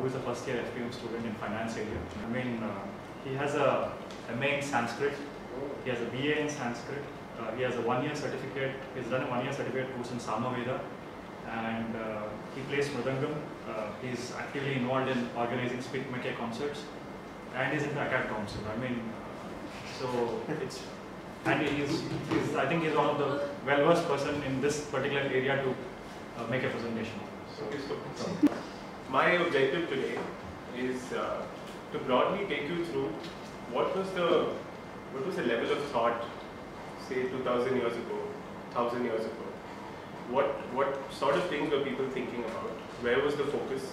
who is a first year FPM student in finance area. I mean, he has a MA in Sanskrit, he has a BA in Sanskrit, he has a 1-year certificate, he's done a 1-year certificate course in Samaveda, and he plays Mridangam. He's actively involved in organizing Speak Make concerts, and he's in the ACAD Council. I mean, so it's, and I think he's one of the well-versed person in this particular area to make a presentation. So my objective today is to broadly take you through what was the level of thought, say 2000 years ago, 1000 years ago. What sort of things were people thinking about? Where was the focus?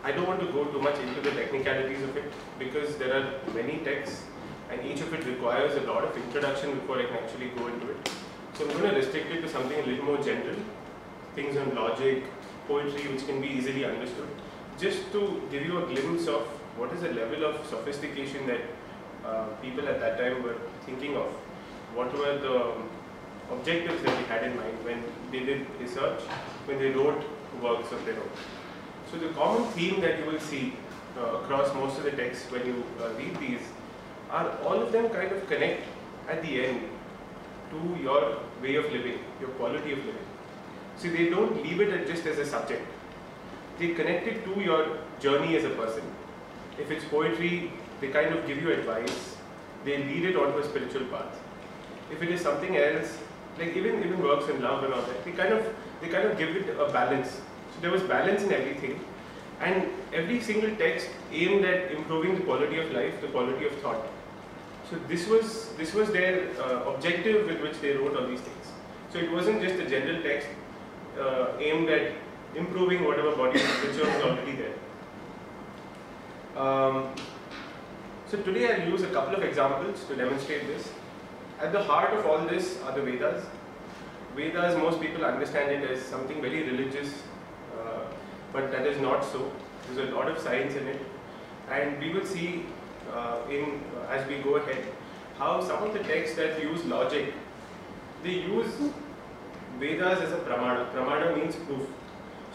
I don't want to go too much into the technicalities of it because there are many texts and each of it requires a lot of introduction before I can actually go into it. So I'm going to restrict it to something a little more general, things on logic, poetry which can be easily understood, just to give you a glimpse of what is the level of sophistication that people at that time were thinking of. What were the objectives that they had in mind when they did research, when they wrote works of their own. So the common theme that you will see across most of the texts when you read these are all of them kind of connect at the end to your way of living, your quality of living. So they don't leave it just as a subject. They connect it to your journey as a person. If it's poetry, they kind of give you advice. They lead it onto a spiritual path. If it is something else, like even works in love and all that, they kind of give it a balance. So there was balance in everything, and every single text aimed at improving the quality of life, the quality of thought. So this was their objective with which they wrote all these things. So it wasn't just a general text aimed at improving whatever body of literature was already there. So today I'll use a couple of examples to demonstrate this. At the heart of all this are the Vedas. Vedas, most people understand it as something very religious, but that is not so. There's a lot of science in it, and we will see as we go ahead how some of the texts that use logic, they use Vedas as a pramana. Pramana means proof.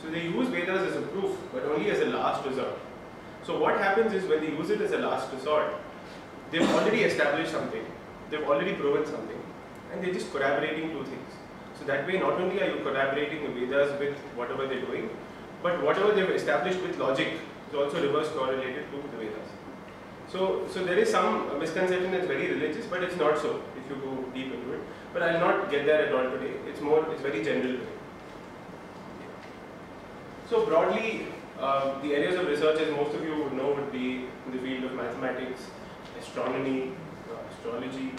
So they use Vedas as a proof, but only as a last resort. So what happens is when they use it as a last resort, they've already established something, they've already proven something, and they're just corroborating two things. So that way not only are you corroborating the Vedas with whatever they're doing, but whatever they've established with logic is also reverse correlated to the Vedas. So there is some misconception that's very religious, but it's not so if you go deep into it. But I'll not get there at all today. It's very general today. So broadly, the areas of research, as most of you would know, would be in the field of mathematics, astronomy, astrology,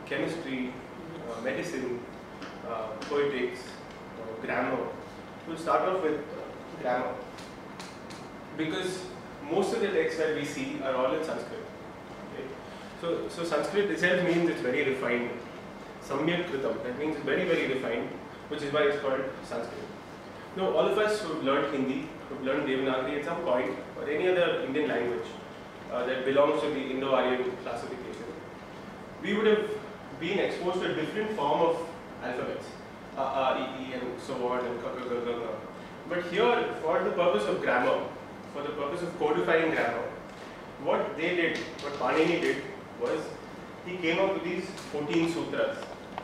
chemistry, medicine, poetics, grammar. We'll start off with grammar, because most of the texts that we see are all in Sanskrit. Okay? So Sanskrit itself means it's very refined. Samyak Kritam, that means it's very, very refined, which is why it's called Sanskrit. Now, all of us who've learned Hindi, who've learned Devanagari at some point, or any other Indian language that belongs to the Indo-Aryan classification, we would have been exposed to a different form of alphabets, A, E, E, and so on, and K, K, K, K, K. But here, for the purpose of grammar, for the purpose of codifying grammar, what they did, what Panini did, was he came up with these 14 sutras.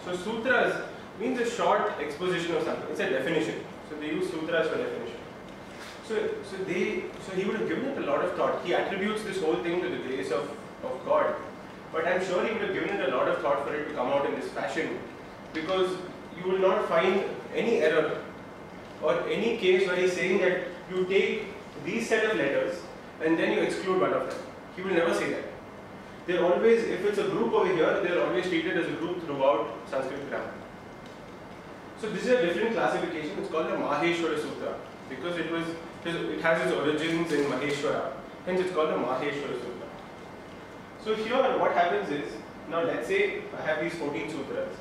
So sutras means a short exposition of something. It's a definition. So they use sutras for definition. So he would have given it a lot of thought. He attributes this whole thing to the grace of God. But I'm sure he would have given it a lot of thought for it to come out in this fashion, because you will not find any error or any case where he's saying that you take these set of letters and then you exclude one of them. He will never say that. They're always, if it's a group over here, they're always treated as a group throughout Sanskrit grammar. So this is a different classification. It's called the Maheshwara Sutra, because it has its origins in Maheshwara, hence it's called the Maheshwara Sutra. So here what happens is, now let's say I have these 14 sutras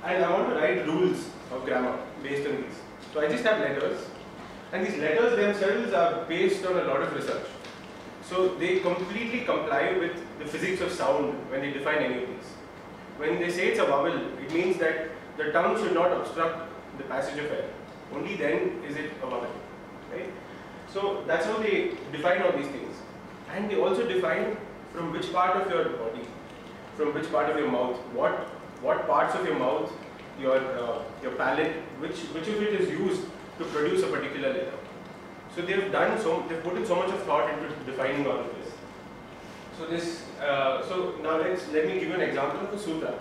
and I want to write rules of grammar based on these. So I just have letters, and these letters themselves are based on a lot of research. So they completely comply with the physics of sound when they define any of these. When they say it's a vowel, it means that the tongue should not obstruct the passage of air. Only then is it a vowel, right? So that's how they define all these things. And they also define from which part of your body, from which part of your mouth, what parts of your mouth, your palate, which of it is used to produce a particular letter. So they've put in so much of thought into defining all of this. So now let me give you an example of a sutra.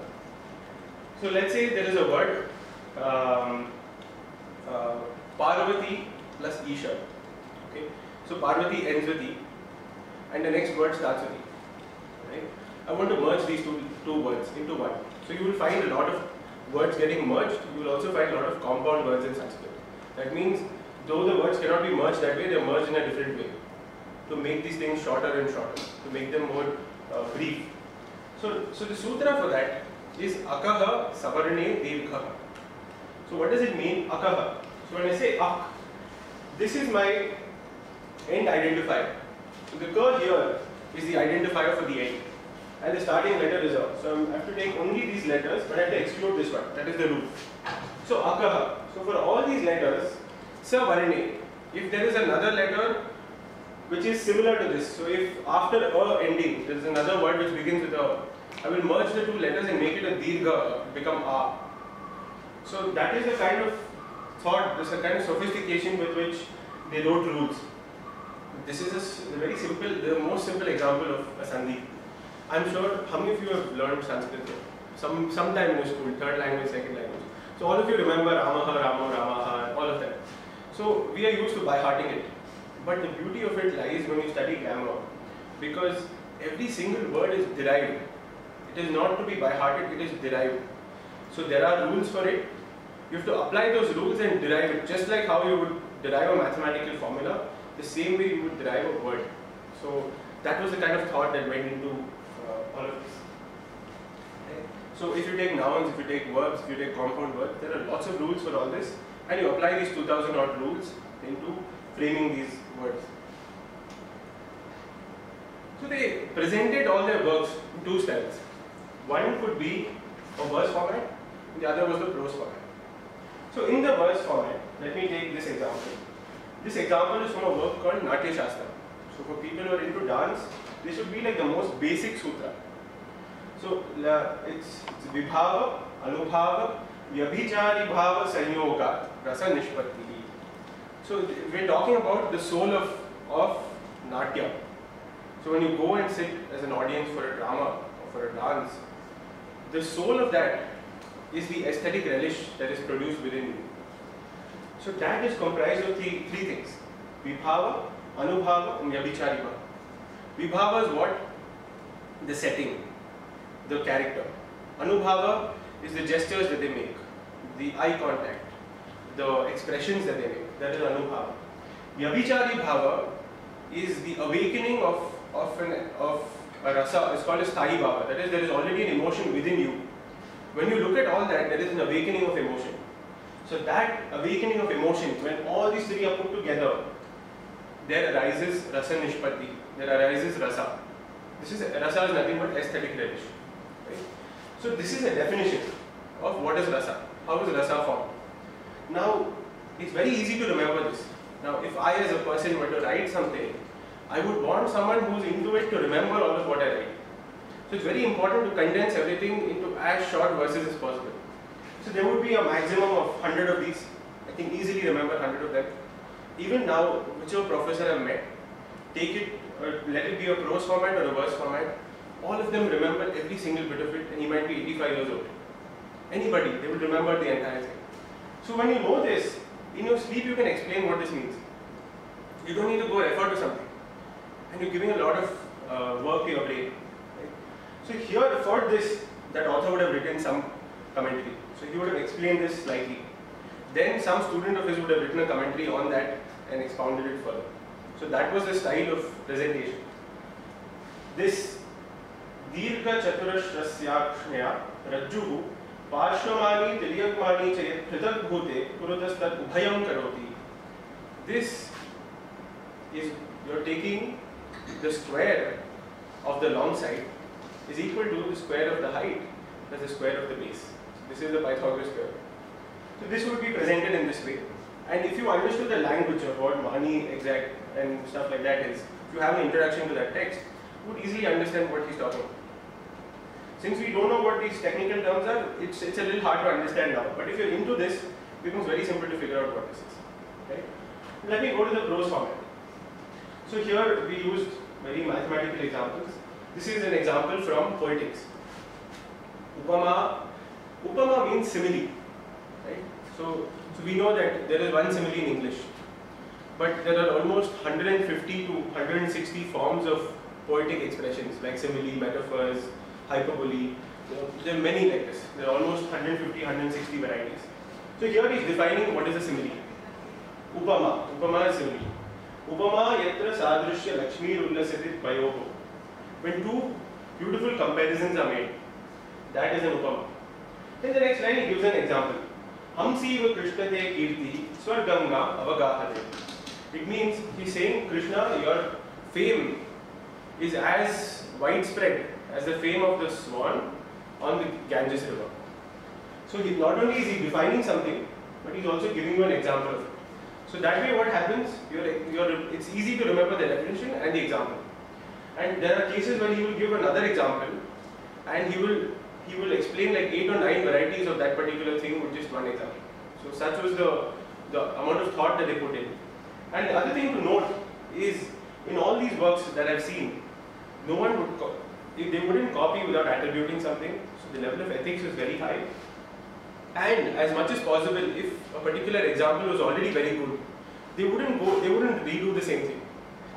So let's say there is a word Parvati plus Isha. Okay, so Parvati ends with E, and the next word starts with E. Right? I want to merge these two words into one. So you will find a lot of words getting merged. You will also find a lot of compound words in Sanskrit. That means though the words cannot be merged that way, they are merged in a different way to make these things shorter and shorter, to make them more brief. So the sutra for that is Akaha Savarne Dirghaha. So what does it mean, Akaha? So when I say Ak, this is my end identifier. So the Ka here is the identifier for the end, and the starting letter is A. So I have to take only these letters, but I have to exclude this one. That is the rule. So Akaha. So for all these letters, Savarne, if there is another letter which is similar to this, so if after A ending there is another word which begins with A, I will merge the two letters and make it a Dirgha, become A. So that is the kind of thought, this is a kind of sophistication with which they wrote rules. This is a very simple, the most simple example of a Sandhi. I'm sure how many of you have learned Sanskrit sometime in your school, third language, second language. So all of you remember Ramaha, Rama, Ramaha, all of that. So we are used to by hearting it. But the beauty of it lies when you study grammar, because every single word is derived. It is not to be by hearted, it is derived. So there are rules for it. You have to apply those rules and derive it, just like how you would derive a mathematical formula, the same way you would derive a word. So that was the kind of thought that went into all of this. Okay. So if you take nouns, if you take verbs, if you take compound words, there are lots of rules for all this, and you apply these 2000 odd rules into framing these words. So they presented all their works in two styles. One could be a verse format, and the other was the prose format. So in the verse format, let me take this example. This example is from a work called Natya Shastra. So for people who are into dance, this should be like the most basic sutra. So it's Vibhava, Anubhava, Vyabhichari Bhava Sanyoga, Rasa Nishpatti. So we're talking about the soul of Natya. So when you go and sit as an audience for a drama or for a dance, the soul of that is the aesthetic relish that is produced within you. So that is comprised of three things: Vibhava, Anubhava, and Vyabhichari Bhava. Vibhava is what? The setting, the character. Anubhava is the gestures that they make, the eye contact, the expressions that they make. That is Anubhava. Vyabhichari Bhava is the awakening of a rasa. It's called as Sthayi Bhava. That is, there is already an emotion within you. When you look at all that, there is an awakening of emotion. So that awakening of emotion, when all these three are put together, there arises rasa nishpatti. There arises rasa. Rasa is nothing but aesthetic relish. Right? So this is a definition of what is rasa. How is rasa formed? Now, it's very easy to remember this. Now, if I as a person were to write something, I would want someone who's into it to remember all of what I write. So it's very important to condense everything into as short verses as possible. So there would be a maximum of 100 of these. I can easily remember 100 of them. Even now, whichever professor I've met, take it, let it be a prose format or a verse format, all of them remember every single bit of it, and he might be 85 years old. Anybody, they will remember the entire thing. So when you know this, in your sleep you can explain what this means. You don't need to go refer to something. And you're giving a lot of work to your brain. Right? So here for this, that author would have written some commentary. So he would have explained this slightly. Then some student of his would have written a commentary on that and expounded it further. So that was the style of presentation. This Dirgha Chaturashrasyakshnaya Rajjuhu Parshvamani Tiryakmani Chayat Pritak Bhute Purudastat Ubhayam Karoti. This is, you're taking the square of the long side is equal to the square of the height plus the square of the base. So this is the Pythagoras square. So this would be presented in this way. And if you understood the language of what Mani exact and stuff like that is, if you have an introduction to that text, you would easily understand what he's talking about. Since we don't know what these technical terms are, it's a little hard to understand now. But if you're into this, it becomes very simple to figure out what this is. Right? Let me go to the prose format. So here we used very mathematical examples. This is an example from poetics. Upama. Upama means simile. Right? So we know that there is one simile in English. But there are almost 150 to 160 forms of poetic expressions like simile, metaphors, hyperbole. There are many like this. There are almost 150, 160 varieties. So here he is defining what is a simile. Upama. Upama is simile. Upama yatra sadrishya lakshmi ullasatit payoho. When two beautiful comparisons are made, that is an upama. Then the next line he gives an example. Hamsiva krishnate kirti swarganga avagahate. It means he's saying, Krishna, your fame is as widespread as the fame of the swan on the Ganges river. So not only is he defining something, but he's also giving you an example of it. So that way what happens, it's easy to remember the definition and the example. And there are cases where he will give another example and he will explain like 8 or 9 varieties of that particular thing with just one example. So such was the amount of thought that they put in. And the other thing to note is, in all these works that I've seen, no one would, they wouldn't copy without attributing something. So the level of ethics is very high. And as much as possible, if a particular example was already very good, they wouldn't redo the same thing.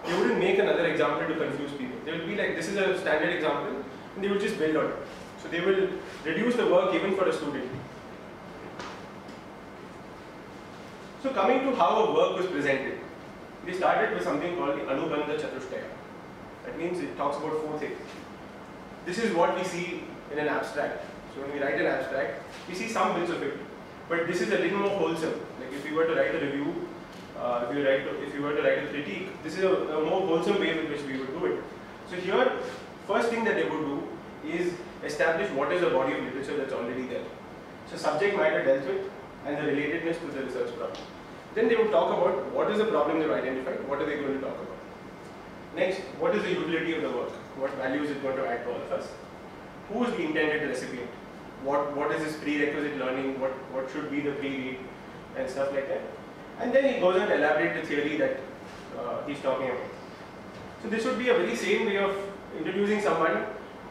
They wouldn't make another example to confuse people. They will be like, this is a standard example, and they will just build on it. So they will reduce the work even for a student. So coming to how a work was presented, they started with something called the Anubandha Chatushtaya. That means it talks about 4 things. This is what we see in an abstract. So when we write an abstract, we see some bits of it. But this is a little more wholesome. Like if you were to write a review, if you were to write a critique, this is a more wholesome way in which we would do it. So here, first thing that they would do is establish what is the body of literature that's already there. So subject matter dealt with and the relatedness to the research problem. Then they would talk about what is the problem they've identified, what are they going to talk about. Next, what is the utility of the work? What value is it going to add to all of us? Who is the intended recipient? What is his prerequisite learning? What should be the pre-read and stuff like that. And then he goes on to elaborate the theory that he's talking about. So this would be a very same way of introducing someone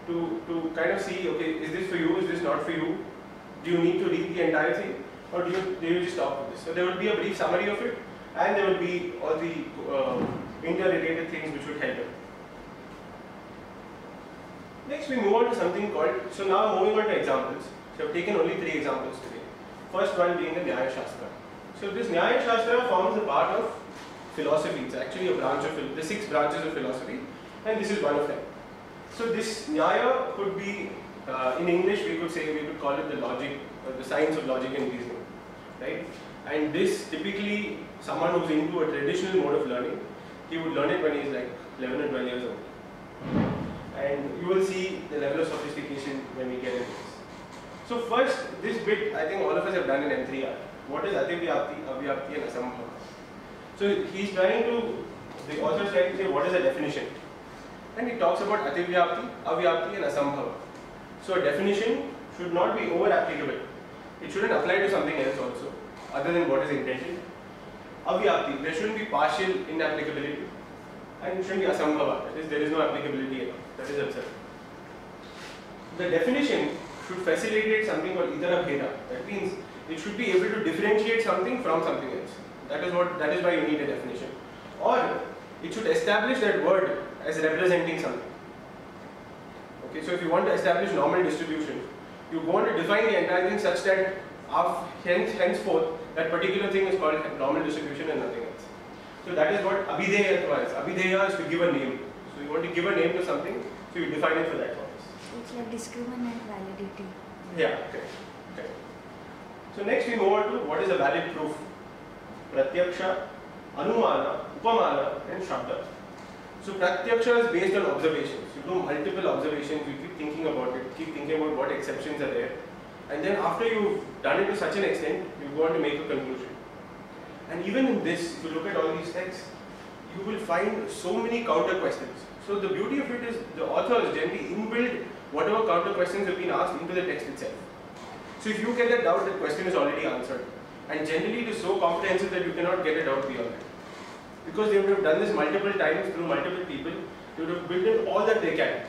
to kind of see, okay, is this for you, is this not for you? Do you need to read the entire thing? Or do you just stop with this? So there will be a brief summary of it, and there will be all the interrelated things which would help it. Next we move on to something called, so now moving on to examples. So I've taken only 3 examples today. First one being the Nyaya Shastra. So this Nyaya Shastra forms a part of philosophy. It's actually a branch of the 6 branches of philosophy, and this is one of them. So this Nyaya could be, in English we could call it the logic, or the science of logic and reasoning, right? And this typically, someone who's into a traditional mode of learning, he would learn it when he's like 11 or 12 years old. And you will see the level of sophistication when we get into this. So first, this bit, I think all of us have done in M3R. What is Ativyapti, Avyapti and Asambhava? So he's trying to, the author is trying to say what is a definition. And he talks about Ativyapti, Avyapti and Asambhava. So a definition should not be over applicable. It shouldn't apply to something else also, other than what is intended. Avyapti, there shouldn't be partial inapplicability. And it shouldn't be Asambhava, that is, there is no applicability at all. That is absurd. The definition should facilitate something called Itara Bheda. That means it should be able to differentiate something from something else. That is why you need a definition. Or it should establish that word as representing something. Okay, so if you want to establish normal distribution, you want to define the entire thing such that henceforth that particular thing is called normal distribution and nothing else. So that is what Abhidheya is. Abhidheya is to give a name. So you want to give a name to something, so you define it for that purpose. So it's like discriminant validity. Yeah, okay. So next we move on to what is a valid proof. Pratyaksha, Anumana, Upamana and Shabda. So Pratyaksha is based on observations. You do multiple observations, you keep thinking about it, keep thinking about what exceptions are there. And then after you've done it to such an extent, you go on to make a conclusion. And even in this, if you look at all these texts, you will find so many counter questions. So the beauty of it is the authors generally inbuilt whatever counter questions have been asked into the text itself. So if you get a doubt, that question is already answered. And generally it is so comprehensive that you cannot get a doubt beyond it. Because they would have done this multiple times through multiple people, they would have built in all that they can.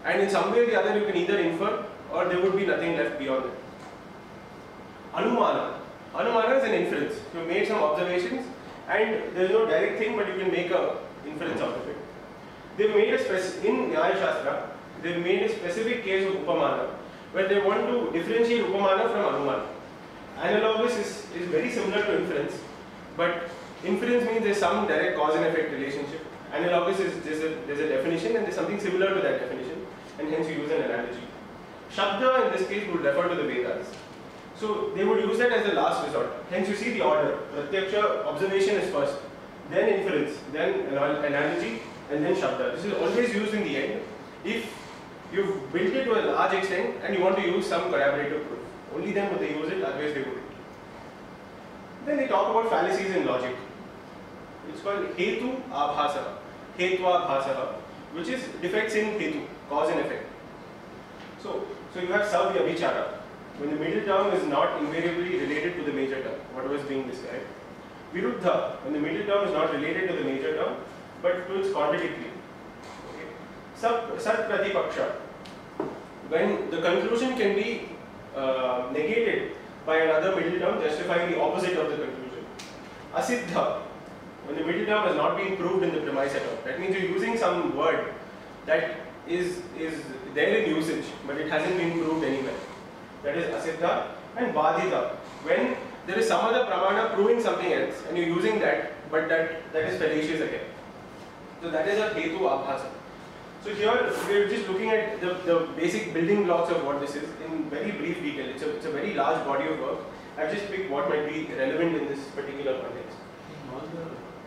And in some way or the other you can either infer or there would be nothing left beyond it. Anumana. Anumana is an inference. You made some observations and there is no direct thing, but you can make an inference out of it. They've made in Nyaya Shastra, they've made a specific case of Upamana where they want to differentiate Upamana from Anumana. Analogous is very similar to inference, but inference means there's some direct cause and effect relationship. Analogous is there's a definition and there's something similar to that definition, and hence you use an analogy. Shabda in this case would refer to the Vedas. So they would use that as the last resort. Hence you see the order. Pratyaksha, observation is first, then inference, then analogy, and then Shabda. This is always used in the end if you've built it to a large extent and you want to use some corroborative proof. Only then would they use it, otherwise they wouldn't. Then they talk about fallacies in logic. It's called Hetu Abhasaha, Hetva Abhasaha, which is defects in Hetu, cause and effect. So you have Savya Vichara, when the middle term is not invariably related to the major term, what was being described. Viruddha, when the middle term is not related to the major term, but to its contradictory. Okay. Sat Pratipaksha, when the conclusion can be negated by another middle term justifying the opposite of the conclusion. Asiddha, when the middle term has not been proved in the premise at all. That means you're using some word that is there in usage, but it hasn't been proved anywhere. That is Asiddha. And Badhita, when there is some other pramana proving something else and you're using that, but that is fallacious again. So that is a Hetu Abhasa. So here we are just looking at the basic building blocks of what this is in very brief detail. It's a very large body of work. I've just picked what might be relevant in this particular context. All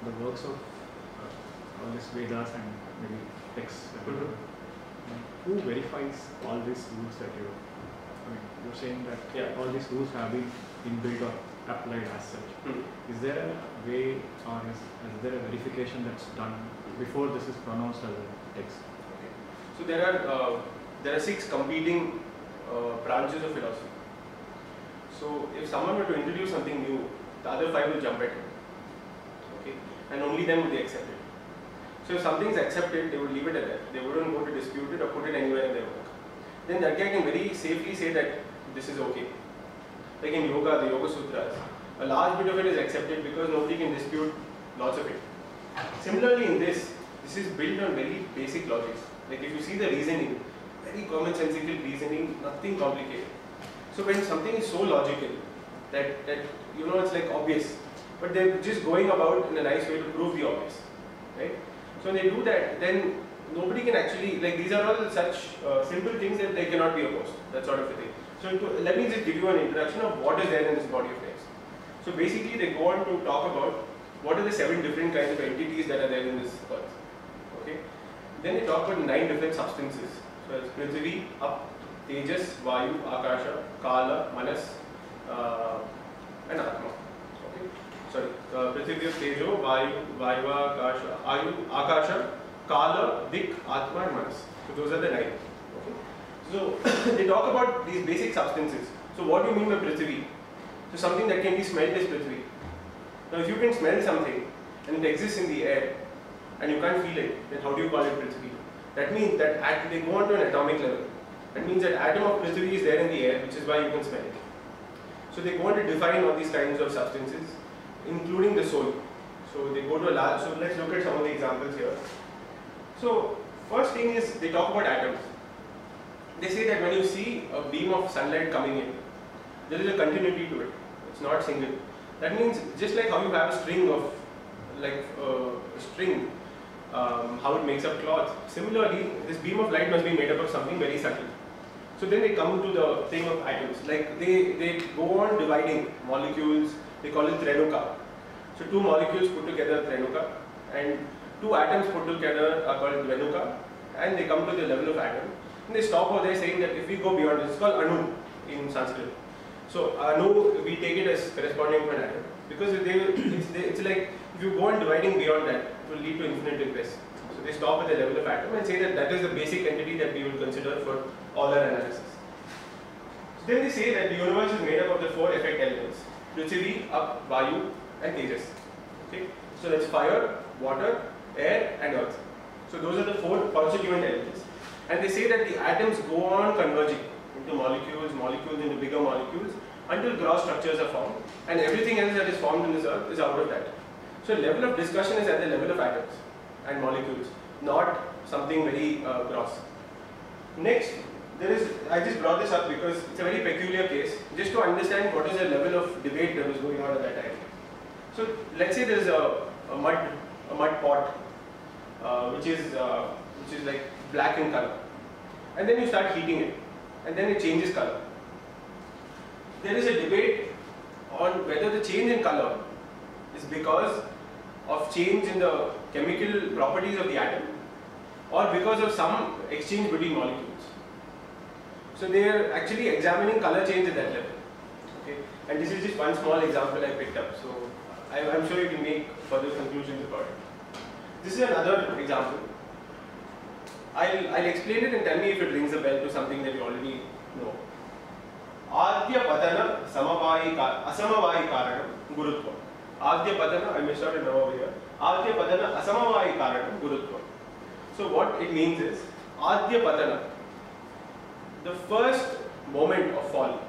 the works of all these Vedas and maybe texts, who verifies all these rules that you're saying that all these rules have been inbuilt or applied as such. Is there a way or is there a verification that's done before this is pronounced as a text? So there are 6 competing branches of philosophy. So if someone were to introduce something new, the other 5 will jump at it. Okay, and only then would they accept it. So if something is accepted, they would leave it at that. They wouldn't go to dispute it or put it anywhere in their work. Then that guy can very safely say that this is okay. Like in yoga, the Yoga Sutras, a large bit of it is accepted because nobody can dispute lots of it. Similarly in this is built on very basic logics. Like if you see the reasoning, very commonsensical reasoning, nothing complicated. So when something is so logical that it's like obvious, but they're just going about in a nice way to prove the obvious, right? So when they do that, then nobody can actually, like these are all such simple things that they cannot be opposed, that sort of a thing. So let me just give you an introduction of what is there in this body of text. So basically they go on to talk about what are the 7 different kinds of entities that are there in this earth. Okay. Then they talk about 9 different substances. So it's Prithvi, Up, Tejas, Vayu, Akasha, Kala, Manas, and Atma. Okay. Sorry, Prithvi, Tejo, Vayu, Vayuva, Akasha, Kala, Dik, Atma, and Manas. So those are the 9. Okay. So they talk about these basic substances. So what do you mean by Prithvi? So something that can be smelled is Prithvi. Now if you can smell something and it exists in the air and you can't feel it, then how do you call it Prithvi? That means that they go on to an atomic level. That means that atom of Prithvi is there in the air, which is why you can smell it. So they go on to define all these kinds of substances, including the soul. So they go to a large, so let's look at some of the examples here. So first thing is they talk about atoms. They say that when you see a beam of sunlight coming in, there is a continuity to it. It's not single. That means just like how you have a string of, how it makes up cloth. Similarly, this beam of light must be made up of something very subtle. So then they come to the thing of atoms. Like they go on dividing molecules. They call it Trenuka. So 2 molecules put together Trenuka, and 2 atoms put together are called Dvenuka, and they come to the level of atom. And they stop over there saying that if we go beyond this, it's called Anu in Sanskrit. So Anu, we take it as corresponding to an atom. because it's like if you go on dividing beyond that, it will lead to infinite regress. So they stop at the level of atom and say that that is the basic entity that we will consider for all our analysis. So then they say that the universe is made up of the 4 effect elements: Prithvi, Up, Vayu, and Tejas. Okay, so that's fire, water, air, and earth. So those are the 4 constituent elements. And they say that the atoms go on converging into molecules, molecules into bigger molecules, until gross structures are formed, and everything else that is formed in this earth is out of that. So level of discussion is at the level of atoms and molecules, not something very gross. Next, I just brought this up because it's a very peculiar case, just to understand what is the level of debate that was going on at that time. So let's say there is a mud pot, which is like black in color, and then you start heating it, and then it changes color. There is a debate on whether the change in color is because of change in the chemical properties of the atom, or because of some exchange between molecules. So they are actually examining color change at that level. Okay, and this is just one small example I picked up. So I'm sure you can make further conclusions about it. This is another example. I'll explain it and tell me if it rings a bell to something that you already know. Adya Padana Asamavayi Karanam Gurutva. Adya Padana, I missed out a no over here. Adya Padana Asamavayi Karanam Gurutva. So what it means is, Adya Padana, the first moment of fall,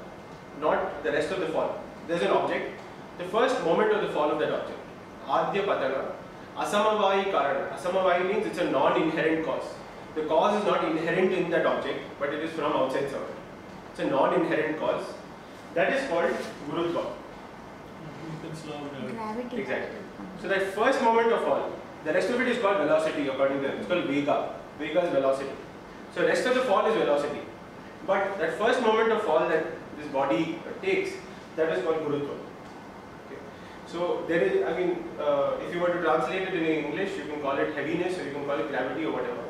not the rest of the fall. There's an object, the first moment of the fall of that object. Adya Padana Asamavayi Karana. Asamavayi means it's a non-inherent cause. The cause is not inherent in that object, but it is from outside somewhere. It's a non-inherent cause. That is called Gurutva. Gravity. Exactly. So that first moment of fall, the rest of it is called velocity according to them. It's called Vega. Vega is velocity. So the rest of the fall is velocity. But that first moment of fall that this body takes, that is called Gurutva. Okay. So there is, if you were to translate it in English, you can call it heaviness, or you can call it gravity, or whatever.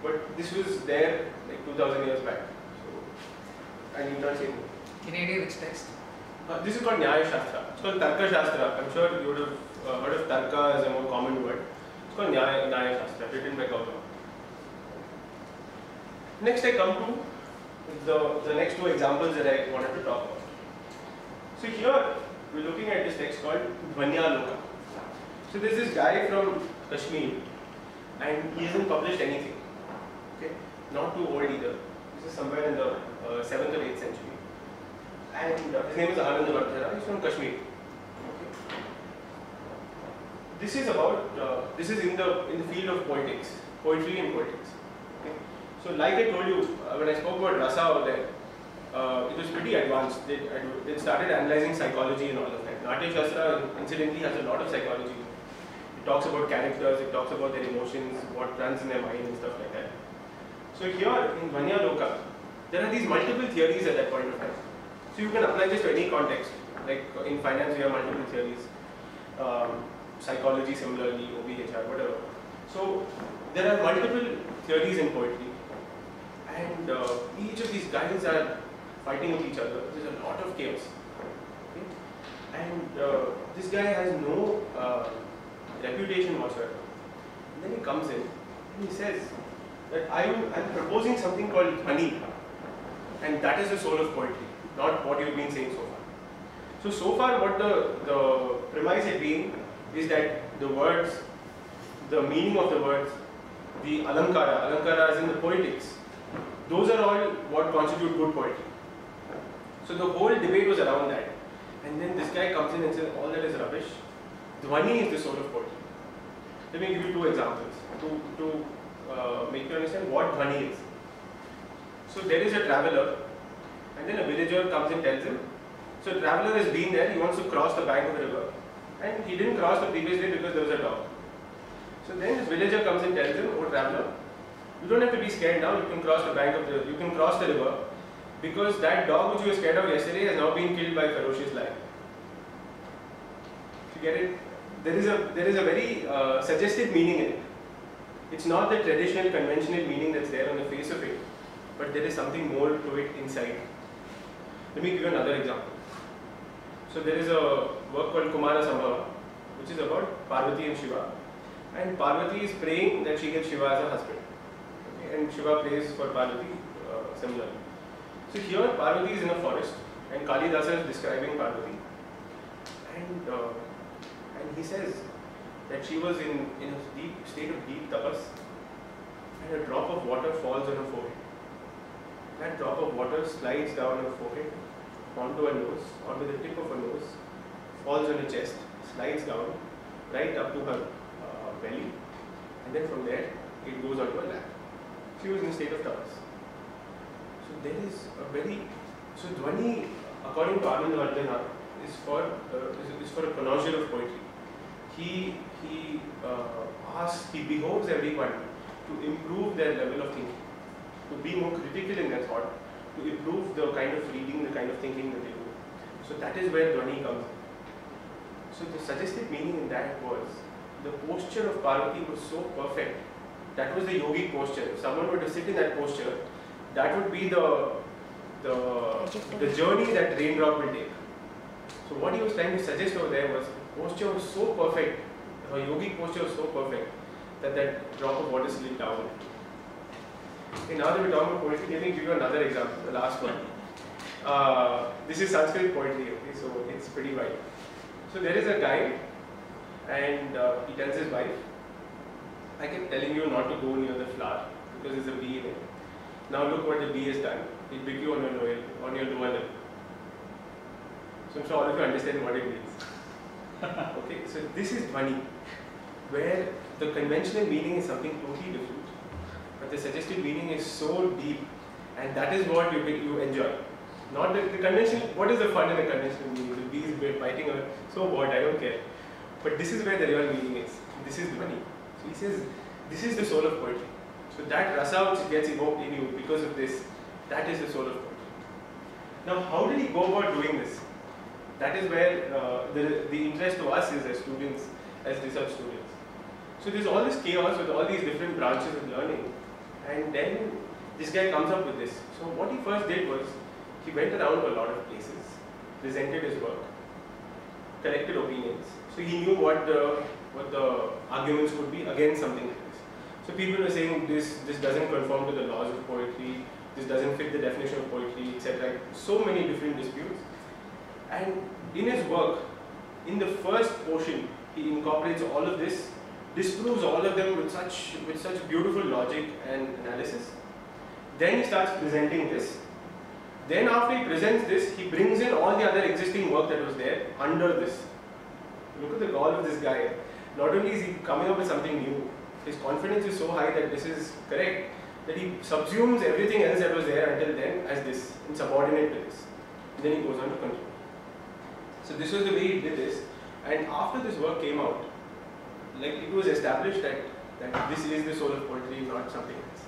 But this was there like 2000 years back. So I need not say more. In India, which text? This is called Nyaya Shastra. It's called Tarka Shastra. I'm sure you would have heard of Tarka as a more common word. It's called Nyaya Shastra, written by Gautama. Next, I come to the next 2 examples that I wanted to talk about. So here, we're looking at this text called Dhvanyaloka. So there's this guy from Kashmir, and he hasn't published anything. Okay, not too old either. This is somewhere in the 7th or 8th century. And his name is Anand Vardhara. He's from Kashmir. Okay. This is about this is in the field of poetics, poetry and poetics. Okay. So like I told you when I spoke about rasa over there, it was pretty advanced. They started analyzing psychology and all of that. Natya Shastra incidentally has a lot of psychology. It talks about characters, it talks about their emotions, what runs in their mind and stuff like that. So here in Dhvanyaloka, there are these multiple theories at that point of time. So you can apply this to any context. Like in finance, we have multiple theories. Psychology similarly, OBHR, whatever. So there are multiple theories in poetry, and each of these guys are fighting with each other. There's a lot of chaos. Okay? And this guy has no reputation whatsoever. And then he comes in and he says that I'm proposing something called dhvani, and that is the soul of poetry, not what you've been saying so far. So far what the premise had been is that the words, the meaning of the words, the alankara as in the poetics, those are all what constitute good poetry. So the whole debate was around that. And then this guy comes in and says all that is rubbish. Dhvani is the soul of poetry. Let me give you 2 examples to make you understand what dhvani is. So there is a traveler, and then a villager comes and tells him. So the traveler has been there, he wants to cross the bank of the river, and he didn't cross the previous day because there was a dog. So then this villager comes and tells him, oh traveler, you don't have to be scared now, you can cross the river, because that dog which you were scared of yesterday has now been killed by a ferocious lion. You get it? There is a very suggestive meaning in it. It's not the traditional conventional meaning that's there on the face of it, but there is something more to it inside. Let me give you another example. So there is a work called Kumara Sambhava, which is about Parvati and Shiva. And Parvati is praying that she gets Shiva as a husband. Okay? And Shiva prays for Parvati similarly. So here Parvati is in a forest and Kalidasa is describing Parvati. And he says that she was in a deep state of deep tapas, and a drop of water falls on her forehead. That drop of water slides down her forehead, onto her nose, onto the tip of her nose, falls on her chest, slides down, right up to her belly, and then from there it goes onto her lap. She was in a state of tapas. So there is a very, so Dhwani, according to Anandavardhana, is for a connoisseur of poetry. He behoves everyone to improve their level of thinking, to be more critical in their thought, to improve the kind of reading, the kind of thinking that they do. So that is where Dhwani comes in. So the suggested meaning in that was, the posture of Parvati was so perfect. That was the yogic posture. If someone were to sit in that posture, that would be the journey that raindrop will take. So what he was trying to suggest over there was, the posture was so perfect, the yogic posture was so perfect, that drop of water slid down. Okay, now that we're talking about poetry, let me give you another example, the last one. This is Sanskrit poetry, okay, so it's pretty wide. So there is a guy, and he tells his wife, I kept telling you not to go near the flower because there's a bee in it. Now look what the bee has done. It bit you on your lower lip. So I'm sure all of you understand what it means. Okay, so this is Dhwani, where the conventional meaning is something totally different, but the suggested meaning is so deep, and that is what you enjoy. Not the conventional. What is the fun in the conventional meaning? The bee is biting her. So what? I don't care. But this is where the real meaning is. This is Dhwani. So he says, this is the soul of poetry. So that rasa which gets evoked in you because of this, that is the soul of poetry. Now, how did he go about doing this? That is where the interest to us is as students, as research students. So there's all this chaos with all these different branches of learning, and then this guy comes up with this. So what he first did was, he went around to a lot of places, presented his work, collected opinions. So he knew what the arguments would be against something like this. So people were saying this doesn't conform to the laws of poetry, this doesn't fit the definition of poetry, etc. So many different disputes. And in his work, in the first portion, he incorporates all of this, disproves all of them with such beautiful logic and analysis. Then he starts presenting this. Then after he presents this, he brings in all the other existing work that was there under this. Look at the gall of this guy. Not only is he coming up with something new, his confidence is so high that this is correct, that he subsumes everything else that was there until then as this, and subordinate to this. And then he goes on to continue. So this was the way he did this, and after this work came out, like it was established that this is the soul of poetry, not something else.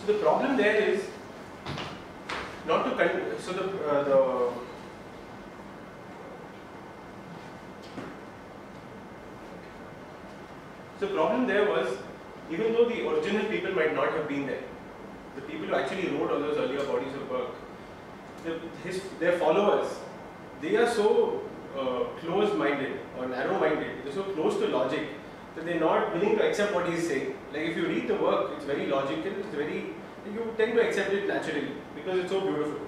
So the problem there is not to so the problem there was, even though the original people might not have been there, the people who actually wrote all those earlier bodies of work, their followers, they are so closed-minded or narrow-minded, they're so close to logic that they're not willing to accept what he's saying. Like if you read the work, it's very logical, you tend to accept it naturally because it's so beautiful.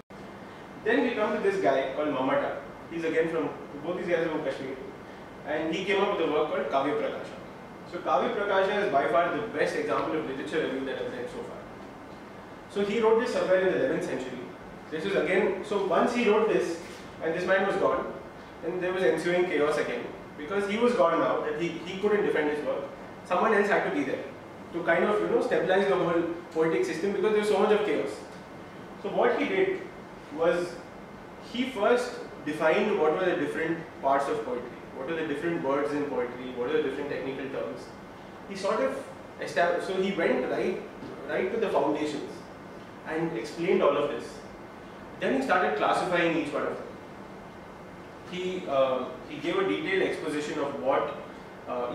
Then we come to this guy called Mamata. He's again from, both these guys are from Kashmir. And he came up with a work called Kavya Prakasha. So Kavya Prakasha is by far the best example of literature review that I've read so far. So he wrote this somewhere in the 11th century. This is again, so once he wrote this, and this man was gone, then there was ensuing chaos again. Because he was gone now, that he couldn't defend his work. Someone else had to be there to kind of, stabilize the whole poetic system because there was so much of chaos. So what he did was, he first defined what were the different parts of poetry, what are the different words in poetry, what are the different technical terms. He sort of established, so he went right to the foundations and explained all of this. Then he started classifying each one of them. He gave a detailed exposition of what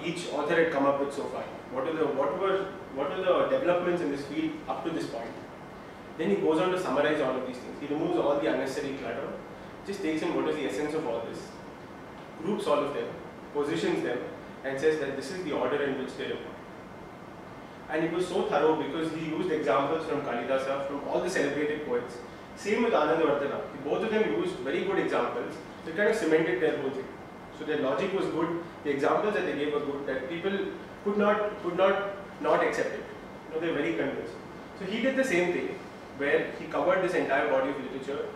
each author had come up with so far. What were the developments in this field up to this point. Then he goes on to summarize all of these things. He removes all the unnecessary clutter, just takes in what is the essence of all this, groups all of them, positions them, and says that this is the order in which they report. And it was so thorough because he used examples from Kalidasa, from all the celebrated poets. Same with Anandavardhana. Both of them used very good examples that kind of cemented their whole thing. So their logic was good, the examples that they gave were good, that people could not accept it. You know, they were very convinced. So he did the same thing, where he covered this entire body of literature,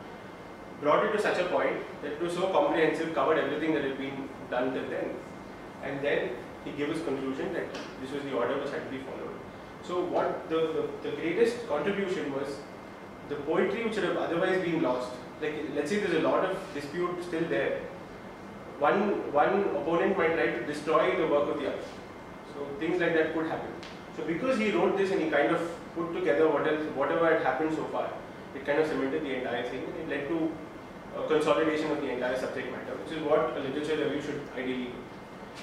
brought it to such a point that it was so comprehensive, covered everything that had been done till then. And then he gave his conclusion that this was the order which had to be followed. So what the greatest contribution was the poetry which would have otherwise been lost. Like, let's say there's a lot of dispute still there. One opponent might try to destroy the work of the other. So things like that could happen. So because he wrote this and he kind of put together whatever had happened so far, it kind of cemented the entire thing. It led to a consolidation of the entire subject matter, which is what a literature review should ideally do.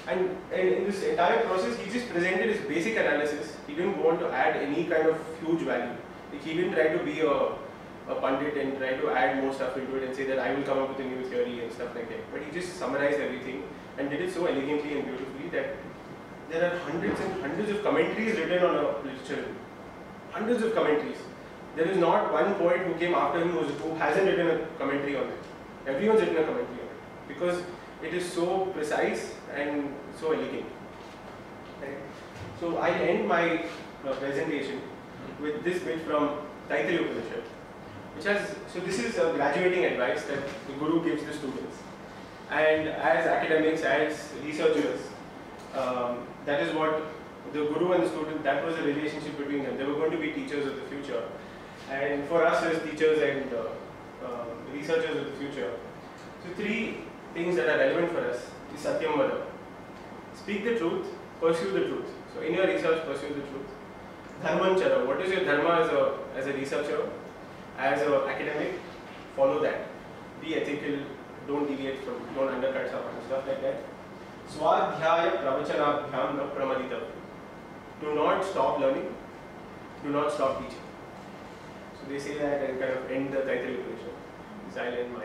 And in this entire process, he just presented his basic analysis. He didn't want to add any kind of huge value. Like, he didn't try to be a pundit and try to add more stuff into it and say that I will come up with a new theory and stuff like that. But he just summarized everything and did it so elegantly and beautifully that there are hundreds and hundreds of commentaries written on a literature review. Hundreds of commentaries. There is not one poet who came after him who hasn't written a commentary on it. Everyone's written a commentary on it because it is so precise and so elegant. Right? So I'll end my presentation with this bit from Taittiriya Upanishad, which has, so this is graduating advice that the Guru gives the students. And as academics, as researchers, that is what the Guru and the student, that was the relationship between them. They were going to be teachers of the future. And for us as teachers and researchers of the future, so three things that are relevant for us is Satyam Vada. Speak the truth, pursue the truth. So in your research, pursue the truth. Dharman Chara, what is your dharma as a researcher, as an academic? Follow that. Be ethical, don't deviate from, don't undercut someone, stuff like that. Swadhyaya pravachanabhyam na pramaditavya. Do not stop learning, do not stop teaching. So they say that and kind of end the Taittiriya Upanishad. I'll end my